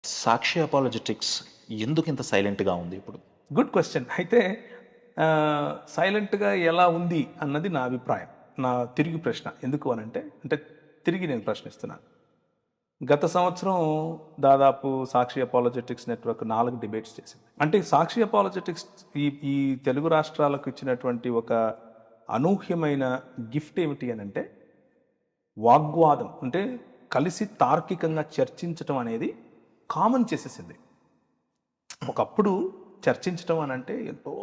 సాక్షి apologetics ఎందుకింత సైలెంట్‌గా ఉంది ఇప్పుడు? Good question. అయితే సైలెంట్‌గా ఎలా ఉంది అన్నది నా అభిప్రాయం. నా తిరిగి ప్రశ్న. ఎందుకు అనంటే, తిరిగి నేను ప్రశ్నిస్తున్నాను. గత సంవత్సరం దాదాపు సాక్షి అపాలజెటిక్స్ నెట్వర్క్ 4 డిబేట్స్ చేసింది. అంటే సాక్షి అపాలజెటిక్స్ ఈ ఈ తెలుగు రాష్ట్రాలకు ఇచ్చినటువంటి ఒక అనూహ్యమైన గిఫ్ట్ ఏమిటి అనంటే, వాగ్వాదం. అంటే కలిసి తార్కికంగా చర్చించటం అనేది కామన్ చేసేసింది. ఒకప్పుడు చర్చించటం అనంటే ఎంతో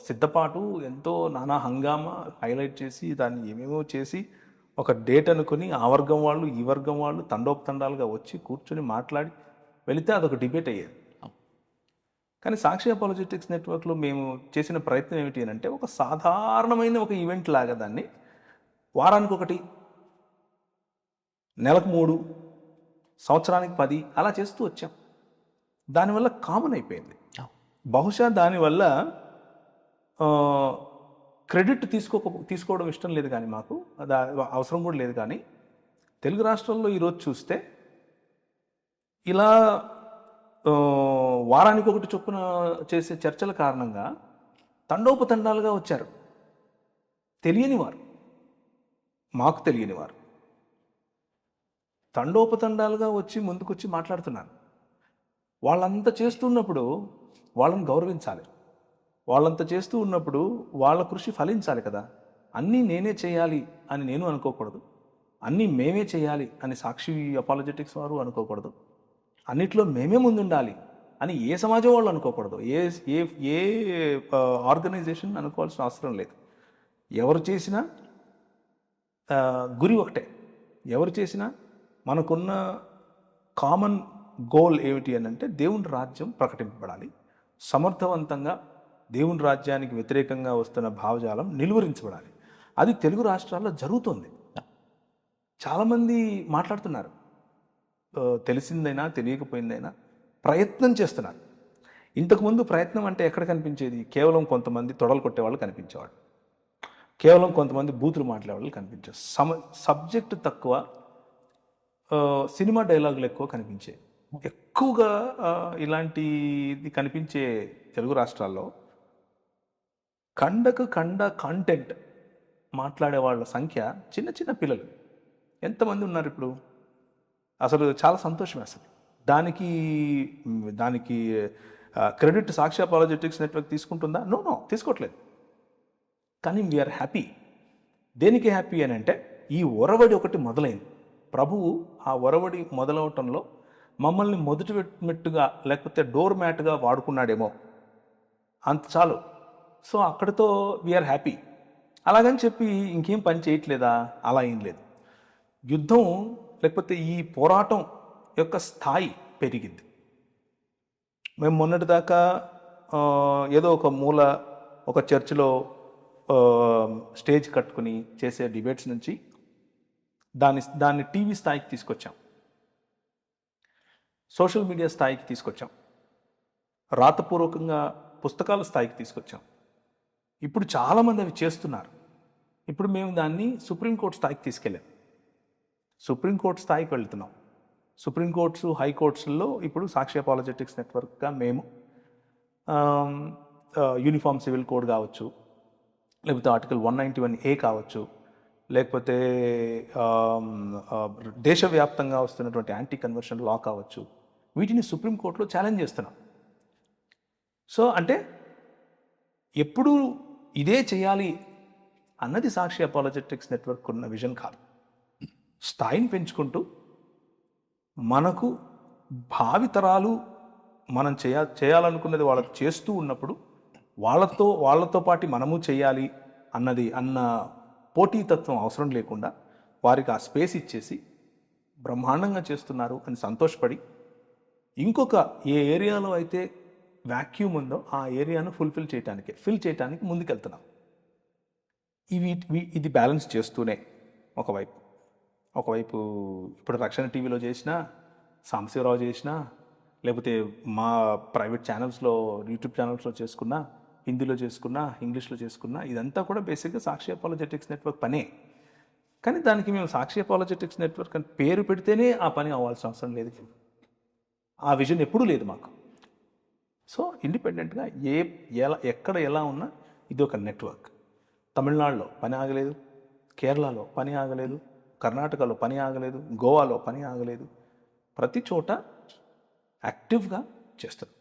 సిద్ధపాటు, ఎంతో నానా హంగామా హైలైట్ చేసి దాన్ని ఏమేమో చేసి ఒక డేట్ అనుకుని ఆ వర్గం వాళ్ళు ఈ వర్గం వాళ్ళు తండోపతండాలుగా వచ్చి కూర్చొని మాట్లాడి వెళితే అదొక డిబేట్ అయ్యేది. కానీ సాక్షి అపాలజెటిక్స్ నెట్వర్క్లో మేము చేసిన ప్రయత్నం ఏమిటి అని అంటే, ఒక సాధారణమైన ఒక ఈవెంట్ లాగా దాన్ని వారానికి 1, నెలకు 3, సంవత్సరానికి 10 అలా చేస్తూ వచ్చాం. దానివల్ల కామన్ అయిపోయింది. బహుశా దానివల్ల క్రెడిట్ తీసుకోవడం ఇష్టం లేదు కానీ మాకు అది అవసరం కూడా లేదు. కానీ తెలుగు రాష్ట్రాల్లో ఈరోజు చూస్తే ఇలా వారానికి 1 చొప్పున చేసే చర్చల కారణంగా తండోపతండాలుగా వచ్చారు. తెలియని వారు, మాకు తెలియని వారు తండోపతండాలుగా వచ్చి ముందుకొచ్చి మాట్లాడుతున్నారు. వాళ్ళంతా చేస్తున్నప్పుడు వాళ్ళని గౌరవించాలి. వాళ్ళంతా చేస్తూ ఉన్నప్పుడు వాళ్ళ కృషి ఫలించాలి కదా. అన్నీ నేనే చేయాలి అని నేను అనుకోకూడదు. అన్నీ మేమే చేయాలి అని సాక్షి అపాలజెటిక్స్ వారు అనుకోకూడదు. అన్నిట్లో మేమే ముందుండాలి అని ఏ సమాజం వాళ్ళు అనుకోకూడదు. ఏ ఏ ఏ ఆర్గనైజేషన్ అనుకోవాల్సిన అవసరం లేదు. ఎవరు చేసినా గురి ఒకటే. ఎవరు చేసినా మనకున్న కామన్ గోల్ ఏమిటి అని అంటే, దేవుని రాజ్యం ప్రకటింపబడాలి. సమర్థవంతంగా దేవుని రాజ్యానికి వ్యతిరేకంగా వస్తున్న భావజాలం నిలువరించబడాలి. అది తెలుగు రాష్ట్రాల్లో జరుగుతుంది. చాలామంది మాట్లాడుతున్నారు. తెలిసిందైనా తెలియకపోయిందైనా ప్రయత్నం చేస్తున్నారు. ఇంతకుముందు ప్రయత్నం అంటే ఎక్కడ కనిపించేది? కేవలం కొంతమంది తొడలు కొట్టేవాళ్ళు కనిపించేవాడు. కేవలం కొంతమంది బూతులు మాట్లాడేవాళ్ళు కనిపించారు. సబ్జెక్టు తక్కువ, సినిమా డైలాగులు ఎక్కువ కనిపించాయి. ఎక్కువగా ఇలాంటిది కనిపించే తెలుగు రాష్ట్రాల్లో కండకు కండ కాంటెంట్ మాట్లాడే వాళ్ళ సంఖ్య చిన్న చిన్న పిల్లలు ఎంతమంది ఉన్నారు ఇప్పుడు? అసలు చాలా సంతోషం వేస్తుంది. దానికి క్రెడిట్ సాక్షి అపాలజెటిక్స్ నెట్వర్క్ తీసుకుంటుందా? నో, తీసుకోవట్లేదు. కానీ వీఆర్ హ్యాపీ. దేనికి హ్యాపీ అని అంటే, ఈ ఒరవడి ఒకటి మొదలైంది. ప్రభువు ఆ ఒరవడి మొదలవటంలో మమ్మల్ని మొదటి మెట్టుగా లేకపోతే డోర్ మ్యాట్గా వాడుకున్నాడేమో, అంత చాలు. సో అక్కడితో వీఆర్ హ్యాపీ. అలాగని చెప్పి ఇంకేం పని చేయట్లేదా? అలా ఏం లేదు. యుద్ధం లేకపోతే ఈ పోరాటం యొక్క స్థాయి పెరిగింది. మేము మొన్నటిదాకా ఏదో ఒక మూల ఒక చర్చిలో స్టేజ్ కట్టుకుని చేసే డిబేట్స్ నుంచి దాన్ని టీవీ స్థాయికి తీసుకొచ్చాం, సోషల్ మీడియా స్థాయికి తీసుకొచ్చాం, రాతపూర్వకంగా పుస్తకాల స్థాయికి తీసుకొచ్చాం. ఇప్పుడు చాలామంది అవి చేస్తున్నారు. ఇప్పుడు మేము దాన్ని సుప్రీంకోర్టు స్థాయికి తీసుకెళ్ళాం. సుప్రీంకోర్టు స్థాయికి వెళ్తున్నాం. సుప్రీంకోర్ట్స్, హైకోర్ట్స్లో ఇప్పుడు సాక్షి అపాలజెటిక్స్ నెట్వర్క్గా మేము యూనిఫామ్ సివిల్ కోడ్ కావచ్చు, లేకపోతే ఆర్టికల్ 191A కావచ్చు, లేకపోతే దేశవ్యాప్తంగా వస్తున్నటువంటి యాంటీ కన్వర్షన్ లా కావచ్చు, వీటిని సుప్రీంకోర్టులో ఛాలెంజ్ చేస్తున్నాం. సో అంటే ఎప్పుడు ఇదే చేయాలి అన్నది సాక్షి అపాలజెటిక్స్ నెట్వర్క్ ఉన్న విజన్ కాదు. స్థాయిని పెంచుకుంటూ మనకు భావితరాలు మనం చేయాలనుకున్నది వాళ్ళకు చేస్తూ ఉన్నప్పుడు వాళ్ళతో పాటు మనము చేయాలి అన్న పోటీతత్వం అవసరం లేకుండా వారికి ఆ స్పేస్ ఇచ్చేసి బ్రహ్మాండంగా చేస్తున్నారు అని సంతోషపడి, ఇంకొక ఏ ఏరియాలో అయితే వ్యాక్యూమ్ ఉందో ఆ ఏరియాను ఫిల్ చేయడానికి ముందుకెళ్తున్నాం. ఇది బ్యాలెన్స్ చేస్తూనే ఒకవైపు ఇప్పుడు రక్షణ టీవీలో చేసినా, సాంబశివరావు చేసినా, లేకపోతే మా ప్రైవేట్ ఛానల్స్లో, యూట్యూబ్ ఛానల్స్లో చేసుకున్నా, హిందీలో చేసుకున్నా, ఇంగ్లీష్లో చేసుకున్నా, ఇదంతా కూడా బేసిక్గా సాక్షి అపాలజెటిక్స్ నెట్వర్క్ పనే. కానీ దానికి మేము సాక్షి అపాలజెటిక్స్ నెట్వర్క్ అని పేరు పెడితేనే ఆ పని అవ్వాల్సిన అవసరం లేదు. ఆ విజన్ ఎప్పుడూ లేదు మాకు. సో ఇండిపెండెంట్గా ఎక్కడ ఎలా ఉన్నా ఇది ఒక నెట్వర్క్. తమిళనాడులో పని ఆగలేదు, కేరళలో పని ఆగలేదు, కర్ణాటకలో పని ఆగలేదు, గోవాలో పని ఆగలేదు. ప్రతి చోట యాక్టివ్గా చేస్తారు.